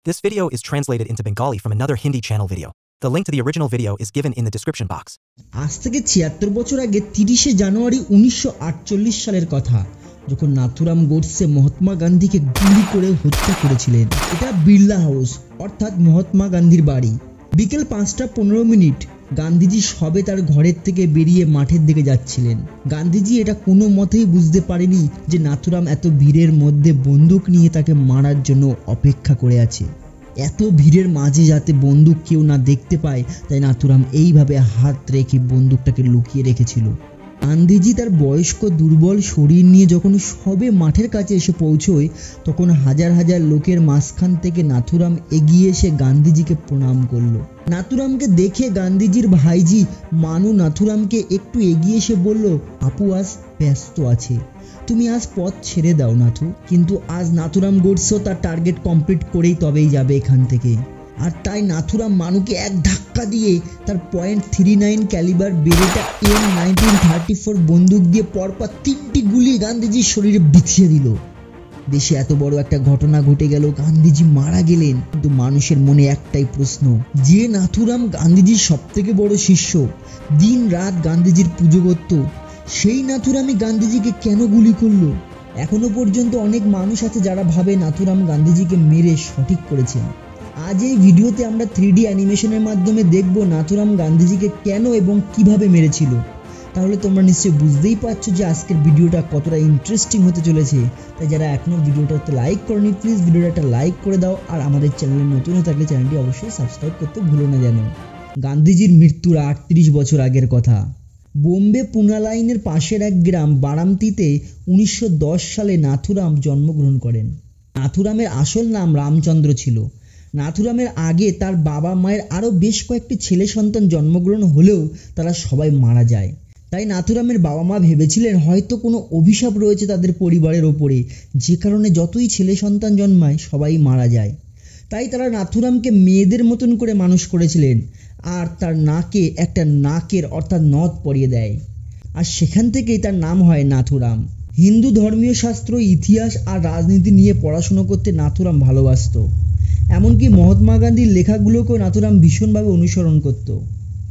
This video is translated into Bengali from another Hindi channel video. The link to the original video is given in the description box. আজ থেকে ৭৬ বছর আগে ৩০শে জানুয়ারি ১৯৪৮ সালের কথা, যখন নাথুরাম গোডসে মহাত্মা গান্ধীকে গুলি করে হত্যা করেছিলেন। এটা বিড়লা হাউস অর্থাৎ মহাত্মা গান্ধীর বাড়ি। বিকেল ৫টা ১৫ মিনিট গান্ধীজি সবে তার ঘরের থেকে বেরিয়ে মাঠের দিকে যাচ্ছিলেন। গান্ধীজি এটা কোনো মতেই বুঝতে পারেনি যে নাথুরাম এত ভিড়ের মধ্যে বন্দুক নিয়ে তাকে মারার জন্য অপেক্ষা করে আছে। এত ভিড়ের মাঝে যাতে বন্দুক কেউ না দেখতে পায়, তাই নাথুরাম এইভাবে হাত রেখে বন্দুকটাকে লুকিয়ে রেখেছিল। গান্ধীজি তার বয়স্ক দুর্বল শরীর নিয়ে যখন সবে মাঠের কাছে এসে পৌঁছয়, তখন হাজার হাজার লোকের মাঝখান থেকে নাথুরাম এগিয়ে এসে গান্ধীজিকে প্রণাম করল। নাথুরামকে দেখে গান্ধীজির ভাইজি মানু নাথুরামকে একটু এগিয়ে এসে বলল, আপু আজ ব্যস্ত আছে, তুমি আজ পথ ছেড়ে দাও নাথু। কিন্তু আজ নাথুরাম গোডসেও তার টার্গেট কমপ্লিট করেই তবেই যাবে এখান থেকে। আর তাই নাথুরাম মানুকে এক ধাক্কা দিয়ে তার .39 ক্যালিবার বেরেটা M1934 বন্দুক দিয়ে পরপর ৩টি গুলি গান্ধীজির শরীরে বিছিয়ে দিল। দেশে এত বড় একটা ঘটনা ঘটে গেল, গান্ধীজি মারা গেলেন, কিন্তু মানুষের মনে একটাই প্রশ্ন, যে নাথুরাম গান্ধীজির সবথেকে বড় শিষ্য, দিন রাত গান্ধীজির পুজো করত, সেই নাথুরামই গান্ধীজিকে কেন গুলি করলো? এখনো পর্যন্ত অনেক মানুষ আছে যারা ভাবে নাথুরাম গান্ধীজিকে মেরে সঠিক করেছেন। আজ এই ভিডিওতে আমরা 3D অ্যানিমেশনের মাধ্যমে দেখব নাথুরাম গান্ধীজিকে কেন এবং কিভাবে মেরেছিল। তাহলে তোমরা নিশ্চয়ই বুঝতেই পারছো যে আজকের ভিডিওটা কতটা ইন্টারেস্টিং হতে চলেছে। তাই যারা এখনো ভিডিওটাতে লাইক করনি, প্লিজ ভিডিওটা একটা লাইক করে দাও, আর আমাদের চ্যানেলে নতুন হয়ে থাকলে চ্যানেলটি অবশ্যই সাবস্ক্রাইব করতে ভুলো না যেন। গান্ধীজির মৃত্যুর ৩৮ বছর আগের কথা। বোম্বে পুনা লাইনের পাশের এক গ্রাম বারামতিতে ১৯১০ সালে নাথুরাম জন্মগ্রহণ করেন। নাথুরামের আসল নাম রামচন্দ্র ছিল। নাথুরামের আগে তার বাবা মায়ের আরও বেশ কয়েকটি ছেলে সন্তান জন্মগ্রহণ হলেও তারা সবাই মারা যায়। তাই নাথুরামের বাবা মা ভেবেছিলেন হয়তো কোনো অভিশাপ রয়েছে তাদের পরিবারের ওপরে, যে কারণে যতই ছেলে সন্তান জন্মায় সবাই মারা যায়। তাই তারা নাথুরামকে মেয়েদের মতন করে মানুষ করেছিলেন, আর তার নাকে একটা নাকের অর্থাৎ নথ পরিয়ে দেয়, আর সেখান থেকেই তার নাম হয় নাথুরাম। হিন্দু ধর্মীয় শাস্ত্র, ইতিহাস আর রাজনীতি নিয়ে পড়াশুনো করতে নাথুরাম ভালোবাসত। এমনকি মহাত্মা গান্ধীর লেখাগুলোকেও নাথুরাম ভীষণভাবে অনুসরণ করত।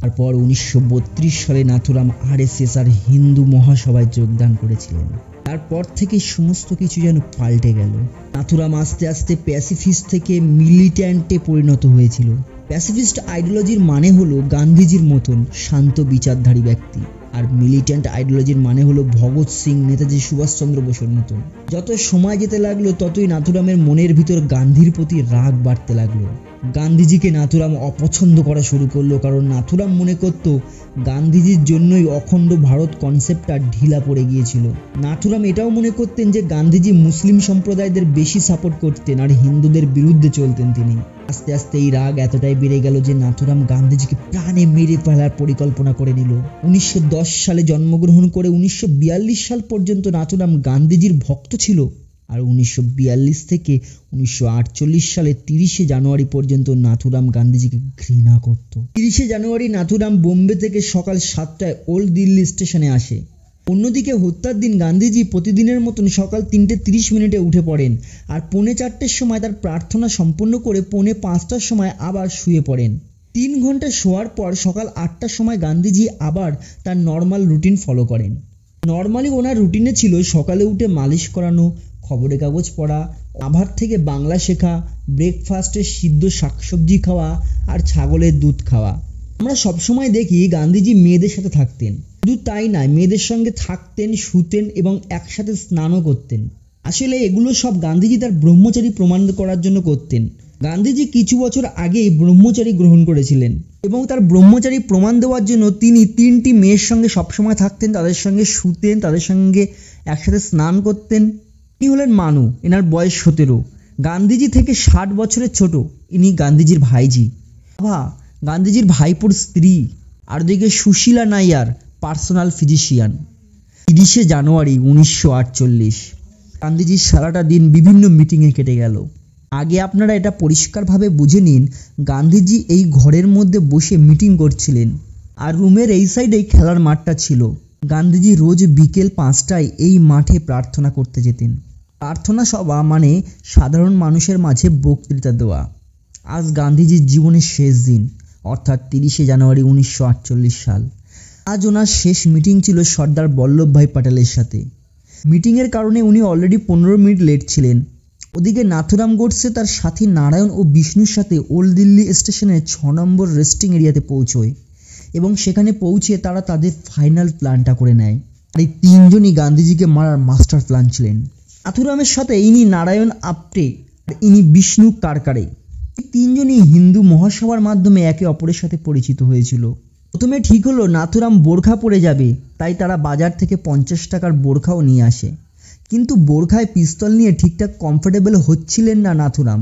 তারপর ১৯৩২ সালে নাথুরাম RSS আর হিন্দু মহাসভায় যোগদান করেছিলেন। তারপর থেকে সমস্ত কিছু যেন পাল্টে গেল। নাথুরাম আস্তে আস্তে প্যাসিফিস্ট থেকে মিলিট্যান্টে পরিণত হয়েছিল। প্যাসিফিস্ট আইডিওলজির মানে হলো গান্ধীজির মতন শান্ত বিচারধারী ব্যক্তি, আর মিলিট্যান্ট আইডিওলজির মানে হলো ভগৎ সিং, নেতাজি সুভাষচন্দ্র বসুর মতন। যত সময় যেতে লাগলো ততই নাথুরামের মনের ভিতর গান্ধীর প্রতি রাগ বাড়তে লাগলো। গান্ধীজিকে নাথুরাম অপছন্দ করা শুরু করলো, কারণ নাথুরাম মনে করত গান্ধীজির জন্যই অখণ্ড ভারত কনসেপ্টটা ঢিলা পড়ে গিয়েছিল। নাথুরাম এটাও মনে করতেন যে গান্ধীজি মুসলিম সম্প্রদায়দের বেশি সাপোর্ট করতেন আর হিন্দুদের বিরুদ্ধে চলতেন তিনি। আস্তে আস্তে এই রাগ এতটাই বেড়ে গেল যে নাথুরাম গান্ধীজিকে প্রাণে মেরে ফেলার পরিকল্পনা করে নিল। ১৯১০ সালে জন্মগ্রহণ করে ১৯৪২ সাল পর্যন্ত নাথুরাম গান্ধীজির ভক্ত ছিল, আর ১৯৪২ থেকে ১৯৪৮ সালে ৩০শে জানুয়ারি পর্যন্ত নাথুরাম গান্ধীজিকে ঘৃণা করত। ৩০শে জানুয়ারি নাথুরাম বোম্বে থেকে সকাল ৭টায় ওল্ড দিল্লি স্টেশনে আসে। অন্যদিকে হত্যার দিন গান্ধীজি প্রতিদিনের মতন সকাল ৩:৩০ উঠে পড়েন, আর ৪:৩০ সময় তার প্রার্থনা সম্পন্ন করে ৪:৫টার সময় আবার শুয়ে পড়েন। ৩ ঘন্টা শোয়ার পর সকাল ৮টার সময় গান্ধীজি আবার তার নর্মাল রুটিন ফলো করেন। নর্মালি ওনার রুটিনে ছিল সকালে উঠে মালিশ করানো, খবরের কাগজ পড়া, আভার থেকে বাংলা শেখা, ব্রেকফাস্টে সিদ্ধ শাকসবজি খাওয়া আর ছাগলের দুধ খাওয়া। আমরা সবসময় দেখি গান্ধীজি মেয়েদের সাথে থাকতেন। শুধু তাই নয়, মেয়েদের সঙ্গে থাকতেন, শুতেন এবং একসাথে স্নানও করতেন। আসলে এগুলো সব গান্ধীজি তার ব্রহ্মচারী প্রমাণ করার জন্য করতেন। গান্ধীজি কিছু বছর আগেই ব্রহ্মচারী গ্রহণ করেছিলেন এবং তার ব্রহ্মচারী প্রমাণ দেওয়ার জন্য তিনি 3টি মেয়ের সঙ্গে সবসময় থাকতেন, তাদের সঙ্গে শুতেন, তাদের সঙ্গে একসাথে স্নান করতেন। ইনি হলেন মানু, এনার বয়স ১৭। গান্ধীজি থেকে ৬০ বছরের ছোট। ইনি গান্ধীজির ভাইজি। গান্ধীজির ভাইপোর স্ত্রী। আর দিকে সুশীলা নাইয়ার, পার্সোনাল ফিজিশিয়ান। ৩০শে জানুয়ারি ১৯৪৮। গান্ধীজির সারাটা দিন বিভিন্ন মিটিংয়ে কেটে গেল। আগে আপনারা এটা পরিষ্কারভাবে বুঝে নিন, গান্ধীজি এই ঘরের মধ্যে বসে মিটিং করছিলেন, আর রুমের এই সাইডেই খেলার মাঠটা ছিল। গান্ধীজি রোজ বিকেল ৫টায় এই মাঠে প্রার্থনা করতে যেতেন। প্রার্থনা সভা মানে সাধারণ মানুষের মাঝে বক্তৃতা দেওয়া। আজ গান্ধীজির জীবনের শেষ দিন, অর্থাৎ 30শে জানুয়ারি 1948 সাল। আজ ওনার শেষ মিটিং ছিল সর্দার বল্লভভাই প্যাটেলের সাথে। মিটিংয়ের কারণে উনি অলরেডি 15 মিনিট লেট ছিলেন। ওদিকে নাথুরাম গোডসে তার সাথী নারায়ণ ও বিষ্ণুর সাথে ওল্ড দিল্লি স্টেশনের 6 নম্বর রেস্টিং এরিয়াতে পৌঁছয় এবং সেখানে পৌঁছে তারা তাদের ফাইনাল প্ল্যানটা করে নেয়। আর এই তিনজনই গান্ধীজিকে মারার মাস্টার প্ল্যান ছিলেন। নাথুরামের সাথে ইনি নারায়ণ আপটে আর ইনি বিষ্ণু কারকারে। এই তিনজনই হিন্দু মহাসভার মাধ্যমে একে অপরের সাথে পরিচিত হয়েছিল। প্রথমে ঠিক হলো নাথুরাম বোরখা পরে যাবে, তাই তারা বাজার থেকে 50 টাকার বোরখাও নিয়ে আসে। কিন্তু বোরখায় পিস্তল নিয়ে ঠিকঠাক কমফোর্টেবল হচ্ছিলেন না নাথুরাম।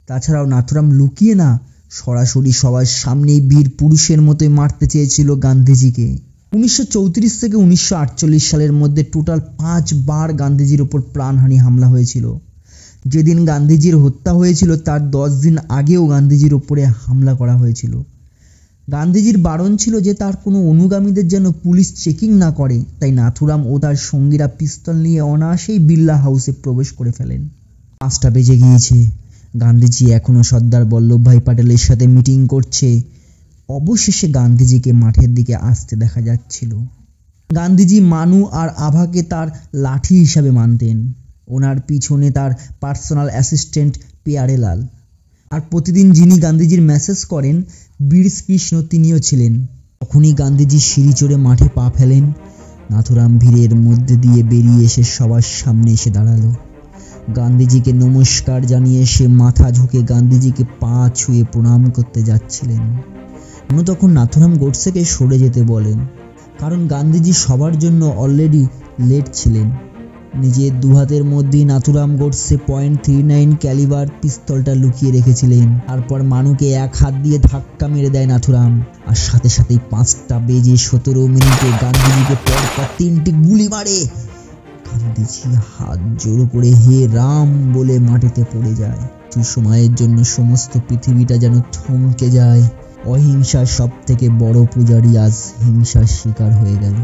তাছাড়াও নাথুরাম লুকিয়ে না, সরাসরি সবার সামনেই বীর পুরুষের মতোই মারতে চেয়েছিল গান্ধীজিকে। 1934 থেকে 1948 সালের মধ্যে টোটাল 5 বার গান্ধীজির ওপর প্রাণহানি হামলা হয়েছিল। যেদিন গান্ধীজির হত্যা হয়েছিল তার 10 দিন আগেও গান্ধীজির ওপরে হামলা করা হয়েছিল। গান্ধীজির বারণ ছিল যে তার কোনো অনুগামীদের যেন পুলিশ চেকিং না করে, তাই নাথুরাম ও তার সঙ্গীরা পিস্তল নিয়ে অনায়াসেই বিড়লা হাউসে প্রবেশ করে ফেলেন। 5টা বেজে গিয়েছে। গান্ধীজি এখনও সর্দার বল্লভভাই প্যাটেলের সাথে মিটিং করছে। অবশেষে গান্ধীজিকে মাঠের দিকে আসতে দেখা যাচ্ছিল। গান্ধীজি মানু আর আভাকে তার লাঠি হিসাবে মানতেন। ওনার পিছনে তার পার্সোনাল অ্যাসিস্ট্যান্ট পেয়ারেলাল। আর প্রতিদিন যিনি গান্ধীজির মেসেজ করেন বীরকৃষ্ণ, তিনিও ছিলেন। তখনই গান্ধীজি সিঁড়ি চড়ে মাঠে পা ফেলেন। নাথুরাম ভিড়ের মধ্যে দিয়ে বেরিয়ে এসে সবার সামনে এসে দাঁড়ালো। গান্ধীজিকে নমস্কার জানিয়ে সে মাথা ঝুঁকে গান্ধীজিকে পা ছুঁয়ে প্রণাম করতে যাচ্ছিলেন। তখন নাথুরাম গোডসেকে সরে যেতে বলেন, কারণ গান্ধীজি সবার জন্য অলরেডি লেট ছিলেন। নিজের দুহাতের মধ্যেই নাথুরাম গোডসে .39 ক্যালিবার পিস্তলটা লুকিয়ে রেখেছিলেন। তারপর মানুকে এক হাত দিয়ে ধাক্কা মেরে দেয় নাথুরাম, আর সাথে সাথেই 5টা বেজে 17 মিনিটে গান্ধীজিকে পরপর 3টি গুলি মারে। গান্ধীজি হাত জোড়ো করে হে রাম বলে মাটিতে পড়ে যায়। কিছু সময়ের জন্য সমস্ত পৃথিবীটা যেন থমকে যায়। অহিংসার সব থেকে বড় পূজারী আজ হিংসার শিকার হয়ে গেল।